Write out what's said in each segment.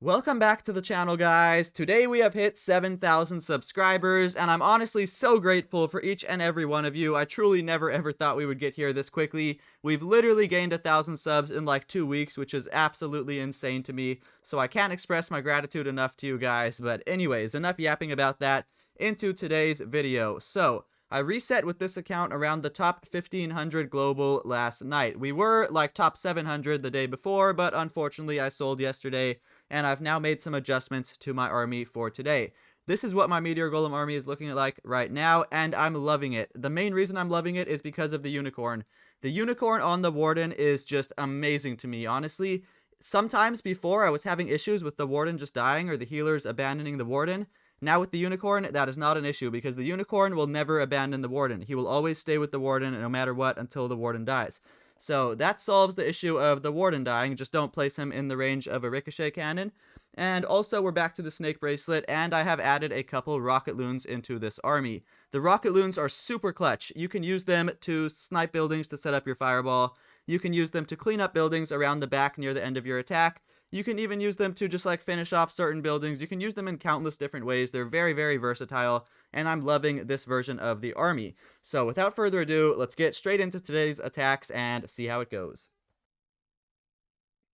Welcome back to the channel, guys. Today we have hit 7,000 subscribers, and I'm honestly so grateful for each and every one of you. I truly never ever thought we would get here this quickly. We've literally gained 1,000 subs in like 2 weeks, which is absolutely insane to me, so I can't express my gratitude enough to you guys. But anyways, enough yapping about that. Into today's video. So, I reset with this account around the top 1,500 global last night. We were like top 700 the day before, but unfortunately I sold yesterday, and I've now made some adjustments to my army for today. This is what my Meteor Golem army is looking like right now, and I'm loving it. The main reason I'm loving it is because of the unicorn. The unicorn on the Warden is just amazing to me, honestly. Sometimes before I was having issues with the Warden just dying or the healers abandoning the Warden. Now with the unicorn, that is not an issue because the unicorn will never abandon the Warden. He will always stay with the Warden no matter what until the Warden dies. So that solves the issue of the Warden dying. Just don't place him in the range of a Ricochet cannon. And also, we're back to the Snake Bracelet, and I have added a couple Rocket Loons into this army. The Rocket Loons are super clutch. You can use them to snipe buildings to set up your Fireball. You can use them to clean up buildings around the back near the end of your attack. You can even use them to just like finish off certain buildings. You can use them in countless different ways. They're very, very versatile, and I'm loving this version of the army. So without further ado, let's get straight into today's attacks and see how it goes.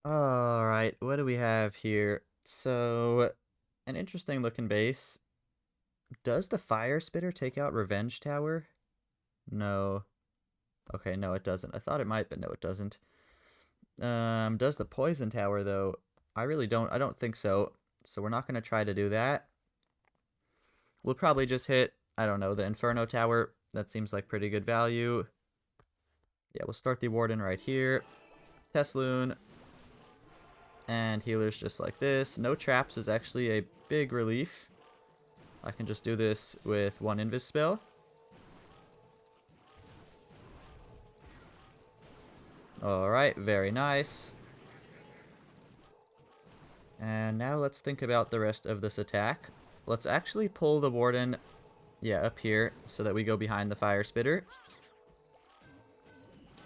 Alright, what do we have here? So, an interesting looking base. Does the Fire Spitter take out Revenge Tower? No. Okay, no it doesn't. I thought it might, but no it doesn't. Does the Poison Tower, though? I don't think so. So we're not going to try to do that. We'll probably just hit, I don't know, the Inferno Tower. That seems like pretty good value. Yeah, we'll start the Warden right here. Tesloon. And healers just like this. No traps is actually a big relief. I can just do this with one Invis spell. Alright, very nice. And now let's think about the rest of this attack. Let's actually pull the Warden, up here, so that we go behind the Fire Spitter.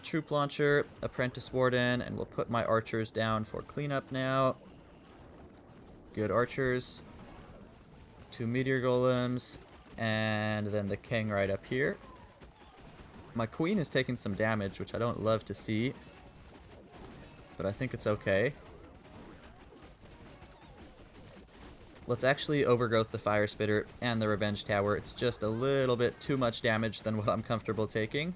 Troop Launcher, Apprentice Warden, and we'll put my archers down for cleanup now. Good archers. 2 Meteor Golems, and then the King right up here. My Queen is taking some damage, which I don't love to see, but I think it's okay. Let's actually overgrowth the Fire Spitter and the Revenge Tower. It's just a little bit too much damage than what I'm comfortable taking.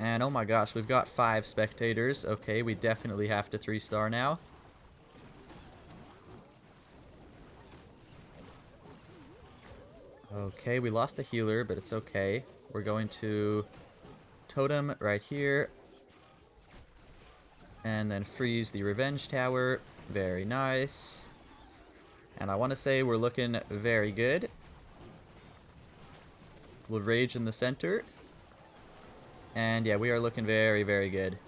And oh my gosh, we've got 5 spectators. Okay, we definitely have to 3-star now. Okay, we lost the healer, but it's okay. We're going to totem right here. And then freeze the Revenge Tower. Very nice. And I want to say we're looking very good. We'll rage in the center. And yeah, we are looking very, very good.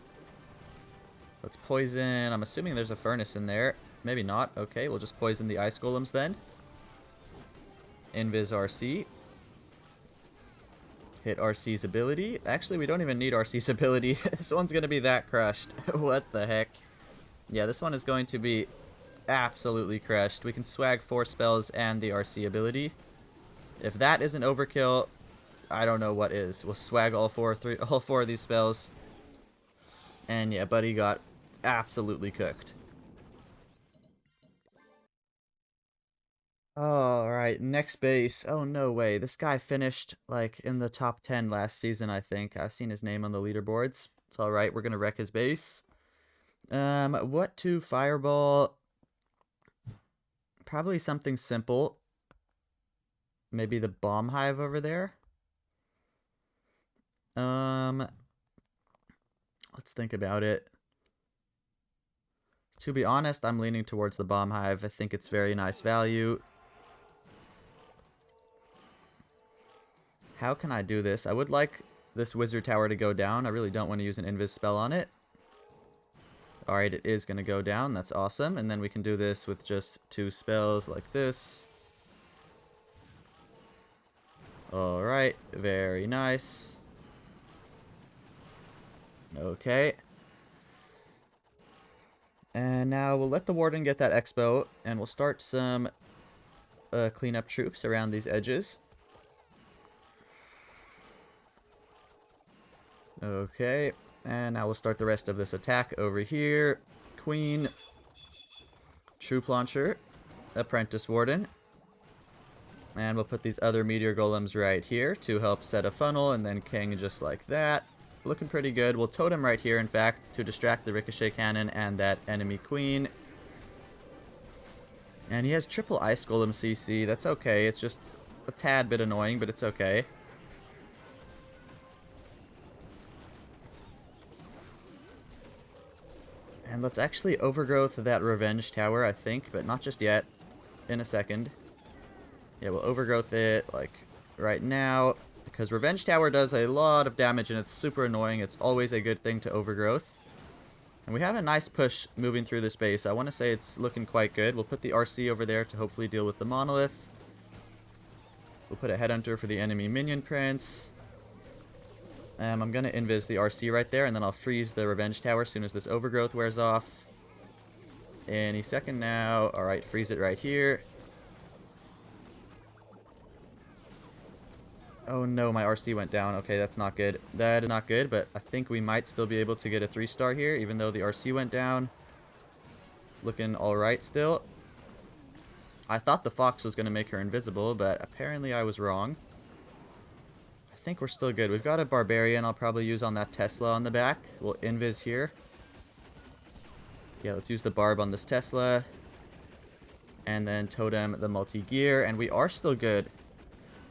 Let's poison. I'm assuming there's a furnace in there. Maybe not. Okay, we'll just poison the Ice Golems then. Invis RC. Hit RC's ability. Actually, we don't even need RC's ability. This one's going to be that crushed. What the heck? Yeah, this one is going to be absolutely crushed. We can swag 4 spells and the RC ability. If that isn't overkill, I don't know what is. We'll swag all four of these spells. And yeah, buddy got absolutely cooked. Alright, next base. Oh, no way. This guy finished, like, in the top 10 last season, I think. I've seen his name on the leaderboards. It's alright, we're gonna wreck his base. What to Fireball? Probably something simple. Maybe the Bomb Hive over there? Let's think about it. To be honest, I'm leaning towards the Bomb Hive. I think it's very nice value. How can I do this? I would like this Wizard Tower to go down. I really don't want to use an Invis spell on it. Alright, it is going to go down. That's awesome. And then we can do this with just 2 spells like this. Alright, very nice. Okay. And now we'll let the Warden get that expo, and we'll start some cleanup troops around these edges. Okay, and now we'll start the rest of this attack over here. Queen, Troop Launcher, Apprentice Warden. And we'll put these other Meteor Golems right here to help set a funnel, and then King just like that. Looking pretty good. We'll totem right here, in fact, to distract the Ricochet Cannon and that enemy Queen. And he has triple Ice Golem CC. That's okay. It's just a tad bit annoying, but it's okay. And let's actually overgrowth that Revenge Tower, I think, but not just yet. In a second. Yeah, we'll overgrowth it, like, right now. Because Revenge Tower does a lot of damage, and it's super annoying. It's always a good thing to overgrowth. And we have a nice push moving through this base. I want to say it's looking quite good. We'll put the RC over there to hopefully deal with the Monolith. We'll put a Headhunter for the enemy Minion Prince. I'm going to invis the RC right there, and then I'll freeze the Revenge Tower as soon as this overgrowth wears off. Any second now. Alright, freeze it right here. Oh no, my RC went down. Okay, that's not good. That is not good, but I think we might still be able to get a 3-star here, even though the RC went down. It's looking alright still. I thought the Fox was going to make her invisible, but apparently I was wrong. I think we're still good. We've got a Barbarian I'll probably use on that Tesla on the back. We'll invis here. Yeah, let's use the Barb on this Tesla. And then totem the multi-gear, and we are still good.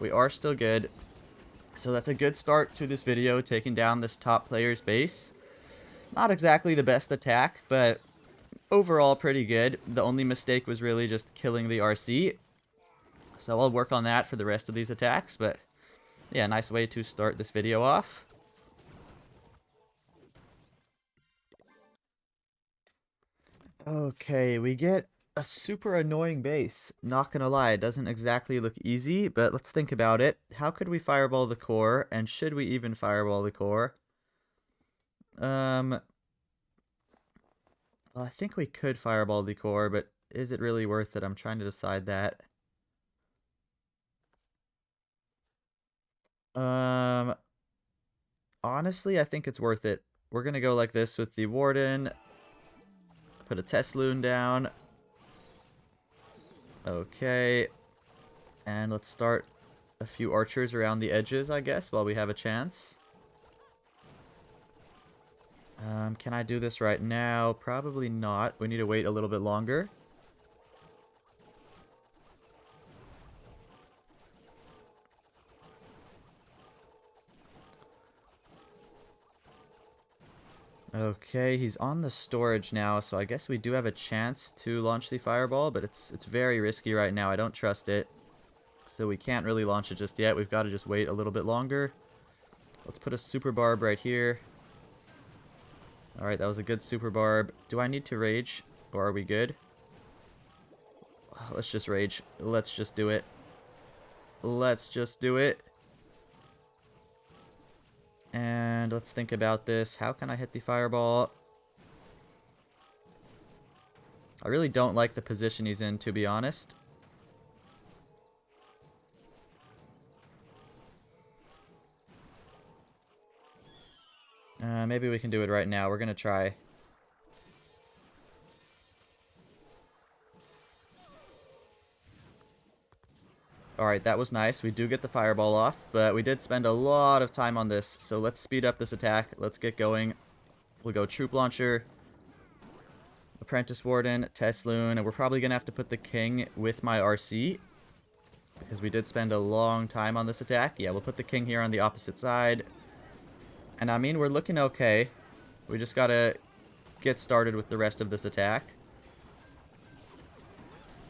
We are still good. So that's a good start to this video, taking down this top player's base. Not exactly the best attack, but overall pretty good. The only mistake was really just killing the RC. So I'll work on that for the rest of these attacks, but yeah, nice way to start this video off. Okay, we get a super annoying base. Not gonna lie, it doesn't exactly look easy, but let's think about it. How could we fireball the core, and should we even fireball the core? Well, I think we could fireball the core, but is it really worth it? I'm trying to decide that. Honestly, I think it's worth it. We're gonna go like this with the Warden. Put a Test Loon down. Okay. And let's start a few archers around the edges, I guess, while we have a chance. Can I do this right now? Probably not. We need to wait a little bit longer. Okay, he's on the storage now, so I guess we do have a chance to launch the fireball, but it's very risky right now. I don't trust it. So we can't really launch it just yet. We've got to just wait a little bit longer. Let's put a super barb right here. Alright, that was a good super barb. Do I need to rage, or are we good? Let's just rage. Let's just do it. Let's just do it. And let's think about this. How can I hit the fireball? I really don't like the position he's in, to be honest. Maybe we can do it right now. We're going to try. Alright, that was nice. We do get the fireball off, but we did spend a lot of time on this. So let's speed up this attack. Let's get going. We'll go Troop Launcher, Apprentice Warden, Test Loon, and we're probably going to have to put the King with my RC, because we did spend a long time on this attack. Yeah, we'll put the King here on the opposite side. And I mean, we're looking okay. We just got to get started with the rest of this attack.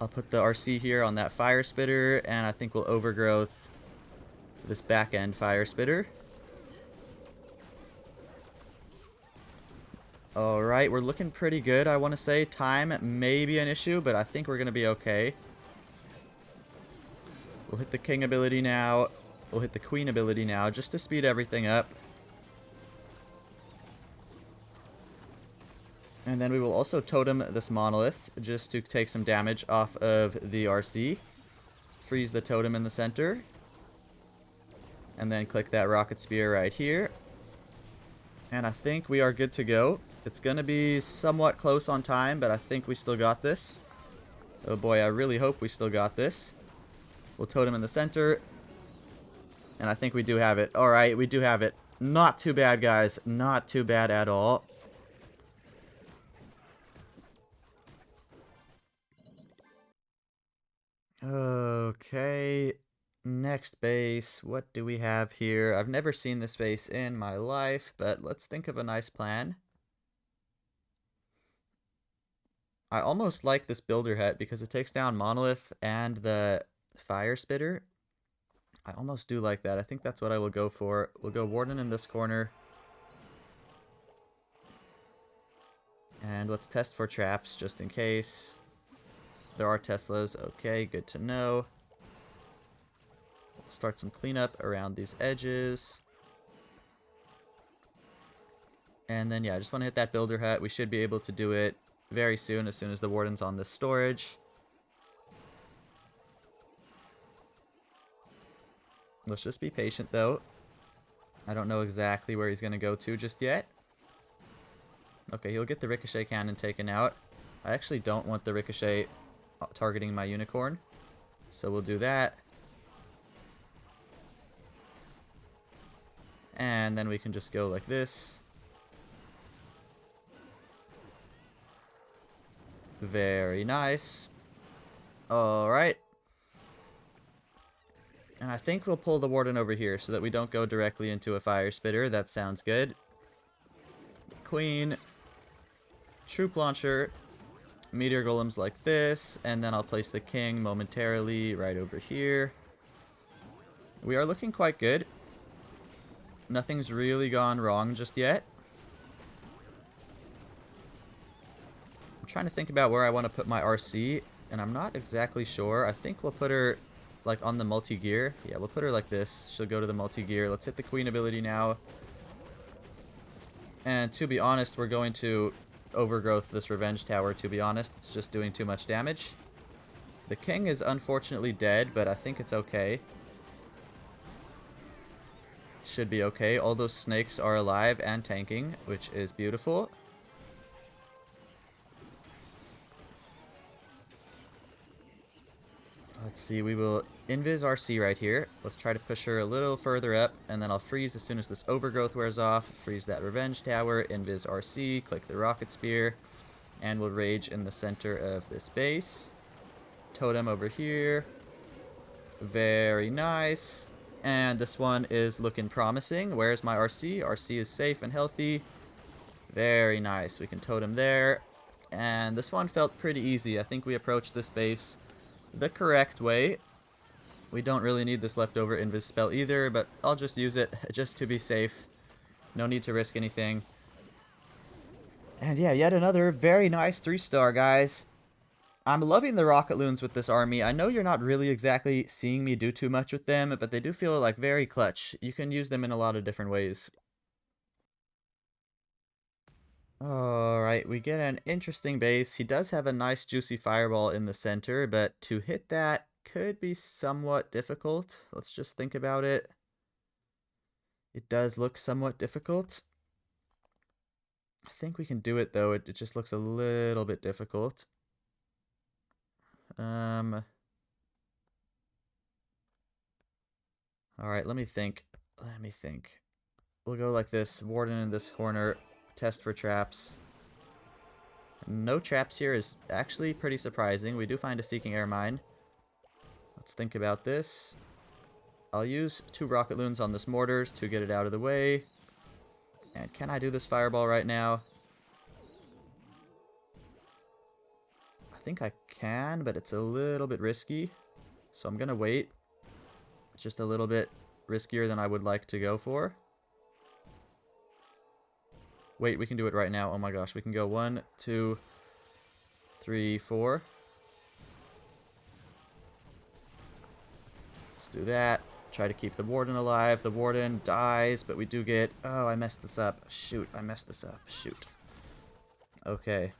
I'll put the RC here on that Fire Spitter, and I think we'll overgrowth this back-end Fire Spitter. Alright, we're looking pretty good, I want to say. Time may be an issue, but I think we're going to be okay. We'll hit the King ability now. We'll hit the Queen ability now, just to speed everything up. And then we will also totem this monolith just to take some damage off of the RC. Freeze the totem in the center. And then click that rocket spear right here. And I think we are good to go. It's going to be somewhat close on time, but I think we still got this. Oh boy, I really hope we still got this. We'll totem in the center. And I think we do have it. Alright, we do have it. Not too bad, guys. Not too bad at all. Okay. Next base. What do we have here? I've never seen this base in my life, but let's think of a nice plan. I almost like this builder hut because it takes down Monolith and the Fire Spitter. I almost do like that. I think that's what I will go for. We'll go Warden in this corner. And let's test for traps just in case. There are Teslas. Okay, good to know. Let's start some cleanup around these edges. And then, yeah, I just want to hit that builder hut. We should be able to do it very soon as the Warden's on this storage. Let's just be patient, though. I don't know exactly where he's going to go to just yet. Okay, he'll get the Ricochet cannon taken out. I actually don't want the Ricochet targeting my unicorn, so we'll do that. And then we can just go like this. Very nice. Alright. And I think we'll pull the Warden over here so that we don't go directly into a Fire Spitter. That sounds good. Queen. Troop Launcher. Meteor Golems like this. And then I'll place the King momentarily right over here. We are looking quite good. Nothing's really gone wrong just yet. I'm trying to think about where I want to put my RC, and I'm not exactly sure. I think we'll put her like on the multi-gear. Yeah, we'll put her like this. She'll go to the multi-gear. Let's hit the Queen ability now. And to be honest, we're going to overgrowth this Revenge Tower, to be honest. It's just doing too much damage. The King is unfortunately dead, but I think it's okay. Should be okay. All those snakes are alive and tanking, which is beautiful. Let's see, we will invis RC right here. Let's try to push her a little further up, and then I'll freeze as soon as this overgrowth wears off. Freeze that Revenge Tower, invis RC, click the Rocket Spear, and we'll rage in the center of this base. Totem over here. Very nice. And this one is looking promising. Where's my RC? RC is safe and healthy. Very nice. We can totem there. And this one felt pretty easy. I think we approached this base the correct way. We don't really need this leftover invis spell either, but I'll just use it just to be safe. No need to risk anything. And yeah, yet another very nice 3-star, guys. I'm loving the Rocket Loons with this army. I know you're not really exactly seeing me do too much with them, but they do feel like very clutch. You can use them in a lot of different ways. Alright, we get an interesting base. He does have a nice juicy fireball in the center, but to hit that could be somewhat difficult. Let's just think about it. It does look somewhat difficult. I think we can do it, though. It just looks a little bit difficult. Alright, let me think. We'll go like this. Warden in this corner. Test for traps. No traps here is actually pretty surprising. We do find a Seeking Air Mine. Let's think about this. I'll use 2 Rocket Loons on this mortar to get it out of the way. And can I do this fireball right now? I think I can, but it's a little bit risky. So I'm going to wait. It's just a little bit riskier than I would like to go for. Wait, we can do it right now. Oh my gosh, we can go 1, 2, 3, 4. Let's do that. Try to keep the Warden alive. The Warden dies, but we do get... Oh, I messed this up. Shoot, I messed this up. Shoot. Okay.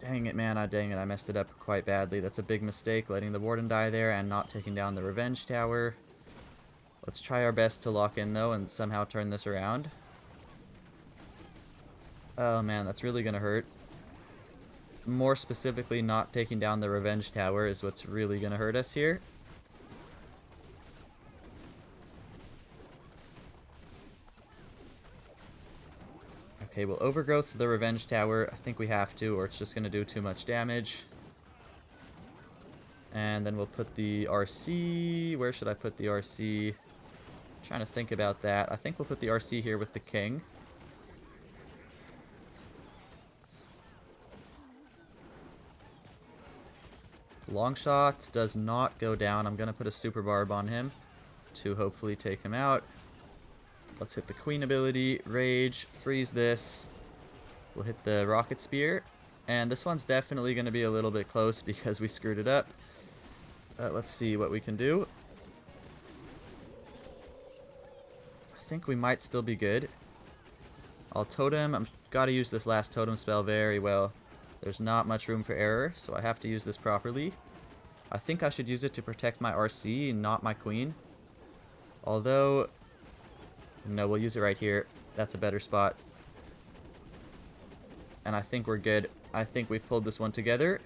Dang it, man. Dang it. I messed it up quite badly. That's a big mistake, letting the Warden die there and not taking down the Revenge Tower. Let's try our best to lock in, though, and somehow turn this around. Oh, man. That's really going to hurt. More specifically, not taking down the Revenge Tower is what's really going to hurt us here. Okay, we'll overgrowth the Revenge Tower. I think we have to, or it's just going to do too much damage. And then we'll put the RC. Where should I put the RC? I'm trying to think about that. I think we'll put the RC here with the King. Longshot does not go down. I'm going to put a Super Barb on him to hopefully take him out. Let's hit the Queen ability, Rage, freeze this. We'll hit the Rocket Spear. And this one's definitely going to be a little bit close because we screwed it up. Let's see what we can do. I think we might still be good. I'll totem. I've got to use this last totem spell very well. There's not much room for error, so I have to use this properly. I think I should use it to protect my RC, not my Queen. Although... no, we'll use it right here. That's a better spot. And I think we're good. I think we've pulled this one together.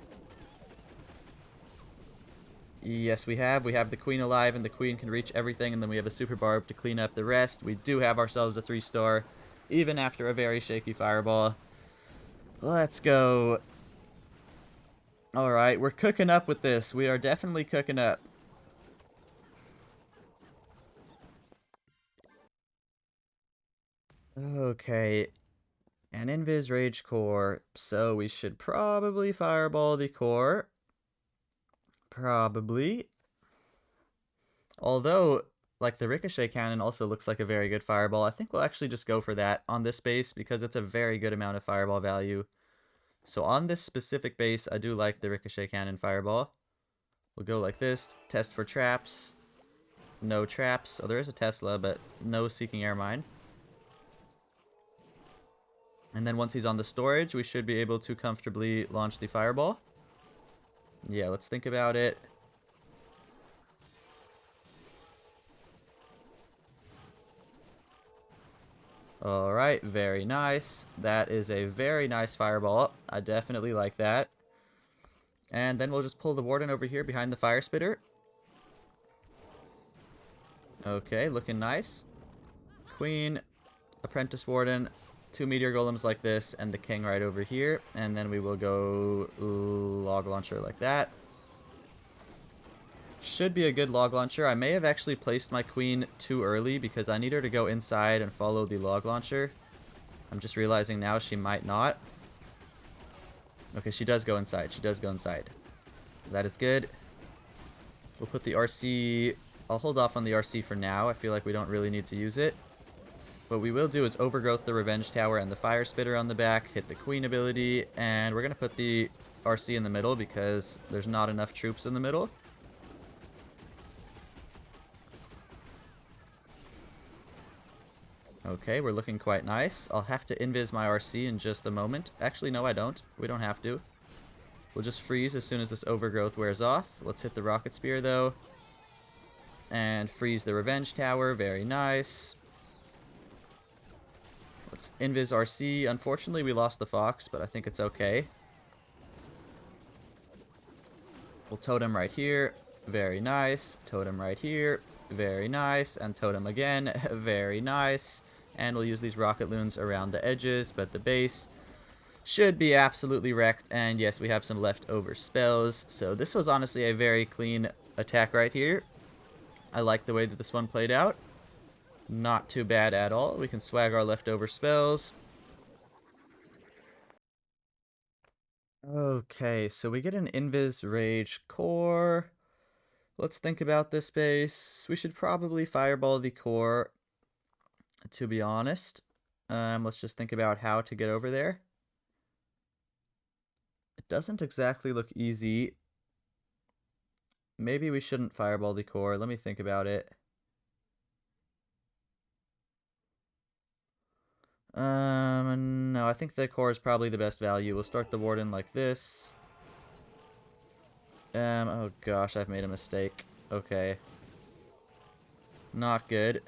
Yes, we have. We have the Queen alive, and the Queen can reach everything, and then we have a Super Barb to clean up the rest. We do have ourselves a 3-star, even after a very shaky Fireball. Let's go. Alright, we're cooking up with this. We are definitely cooking up. Okay. An Invis Rage Core. So we should probably Fireball the core. Probably. Although, like, the Ricochet cannon also looks like a very good Fireball. I think we'll actually just go for that on this base because it's a very good amount of Fireball value. So on this specific base, I do like the Ricochet cannon Fireball. We'll go like this. Test for traps. No traps. Oh, there is a Tesla, but no Seeking Air Mine. And then once he's on the storage, we should be able to comfortably launch the Fireball. Yeah, let's think about it. Alright, very nice. That is a very nice Fireball. I definitely like that. And then we'll just pull the Warden over here behind the Fire Spitter. Okay, looking nice. Queen, Apprentice Warden, 2 Meteor Golems like this, and the King right over here. And then we will go Log Launcher like that. Should be a good Log Launcher. I may have actually placed my Queen too early because I need her to go inside and follow the Log Launcher. I'm just realizing now she might not. Okay, she does go inside. She does go inside. That is good. We'll put the RC... I'll hold off on the RC for now. I feel like we don't really need to use it. What we will do is overgrowth the Revenge Tower and the Fire Spitter on the back, hit the Queen ability, and we're going to put the RC in the middle because there's not enough troops in the middle. Okay, we're looking quite nice. I'll have to invis my RC in just a moment. Actually, no, I don't. We don't have to. We'll just freeze as soon as this overgrowth wears off. Let's hit the Rocket Spear, though. And freeze the Revenge Tower. Very nice. Let's invis RC. Unfortunately, we lost the Fox, but I think it's okay. We'll totem right here. Very nice. Totem right here. Very nice. And totem again. Very nice. And we'll use these Rocket Loons around the edges, but the base should be absolutely wrecked. And yes, we have some leftover spells. So this was honestly a very clean attack right here. I like the way that this one played out. Not too bad at all. We can swag our leftover spells. Okay, so we get an Invis Rage Core. Let's think about this base. We should probably Fireball the core, to be honest. Let's just think about how to get over there. It doesn't exactly look easy. Maybe we shouldn't Fireball the core. Let me think about it. No, I think the core is probably the best value. We'll start the Warden like this. Oh gosh, I've made a mistake. Okay. Not good.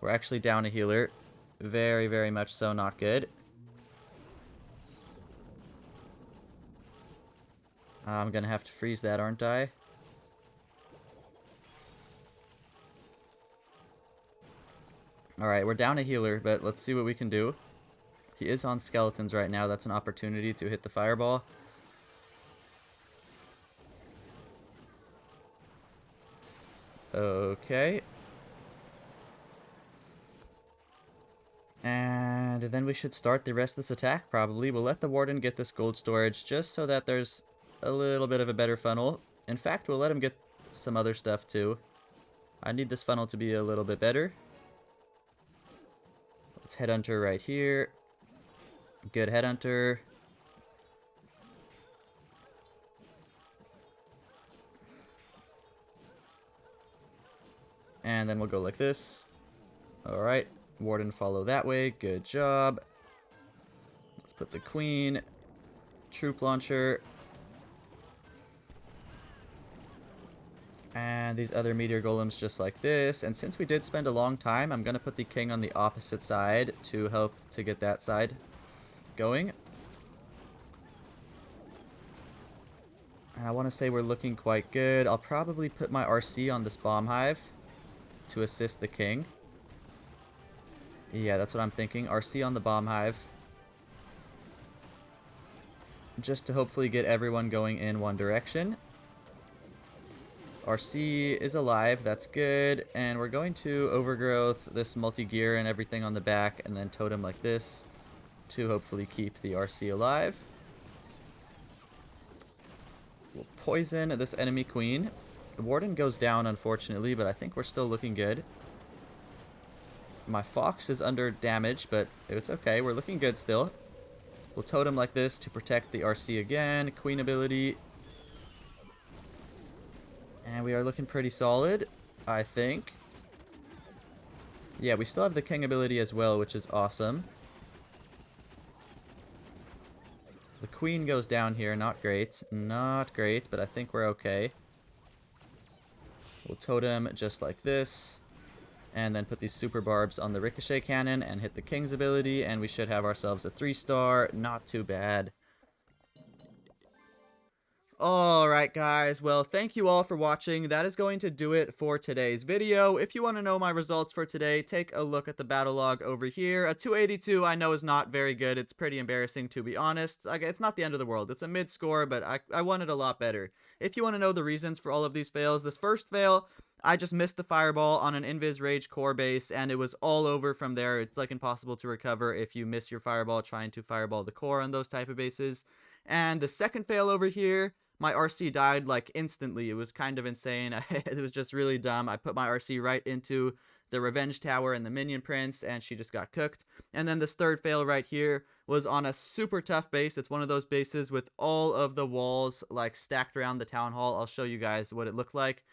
We're actually down a healer. Very, very much so not good. I'm gonna have to freeze that, aren't I? Alright, we're down a healer, but let's see what we can do. He is on skeletons right now. That's an opportunity to hit the fireball. Okay. And then we should start the rest of this attack, probably. We'll let the Warden get this gold storage just so that there's a little bit of a better funnel. In fact, we'll let him get some other stuff, too. I need this funnel to be a little bit better. Let's Headhunter right here. Good Headhunter. And then we'll go like this. Alright. Warden follow that way. Good job. Let's put the Queen. Troop Launcher. And these other Meteor Golems just like this. And since we did spend a long time, I'm going to put the King on the opposite side to help to get that side going. And I want to say we're looking quite good. I'll probably put my RC on this Bomb Hive to assist the King. Yeah, that's what I'm thinking. RC on the Bomb Hive. Just to hopefully get everyone going in one direction. RC is alive, that's good. And we're going to overgrowth this multi-gear and everything on the back, and then totem like this to hopefully keep the RC alive. We'll poison this enemy queen. The Warden goes down, unfortunately, but I think we're still looking good. My Fox is under damage, but it's okay. We're looking good still. We'll totem like this to protect the RC again. Queen ability. And we are looking pretty solid, I think. Yeah, we still have the King ability as well, which is awesome. The Queen goes down here. Not great. Not great, but I think we're okay. We'll totem just like this. And then put these super barbs on the Ricochet cannon and hit the King's ability. And we should have ourselves a 3-star. Not too bad. Alright guys, well thank you all for watching. That is going to do it for today's video. If you want to know my results for today, take a look at the battle log over here. A 282 I know is not very good. It's pretty embarrassing to be honest. It's not the end of the world. It's a mid score, but I wanted a lot better. If you want to know the reasons for all of these fails, this first fail, I just missed the fireball on an Invis Rage core base, and it was all over from there. It's like impossible to recover if you miss your fireball trying to fireball the core on those type of bases. And the second fail over here, my RC died like instantly. It was kind of insane. It was just really dumb. I put my RC right into the Revenge Tower and the Minion Prince, and she just got cooked. And then this third fail right here was on a super tough base. It's one of those bases with all of the walls like stacked around the Town Hall. I'll show you guys what it looked like.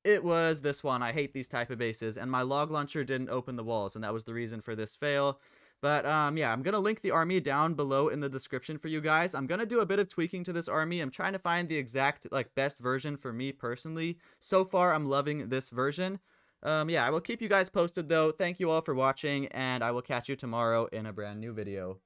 It was this one. I hate these type of bases, and my log launcher didn't open the walls, and that was the reason for this fail. But, yeah, I'm going to link the army down below in the description for you guys. I'm going to do a bit of tweaking to this army. I'm trying to find the exact, best version for me personally. So far, I'm loving this version. Yeah, I will keep you guys posted, though. Thank you all for watching, and I will catch you tomorrow in a brand new video.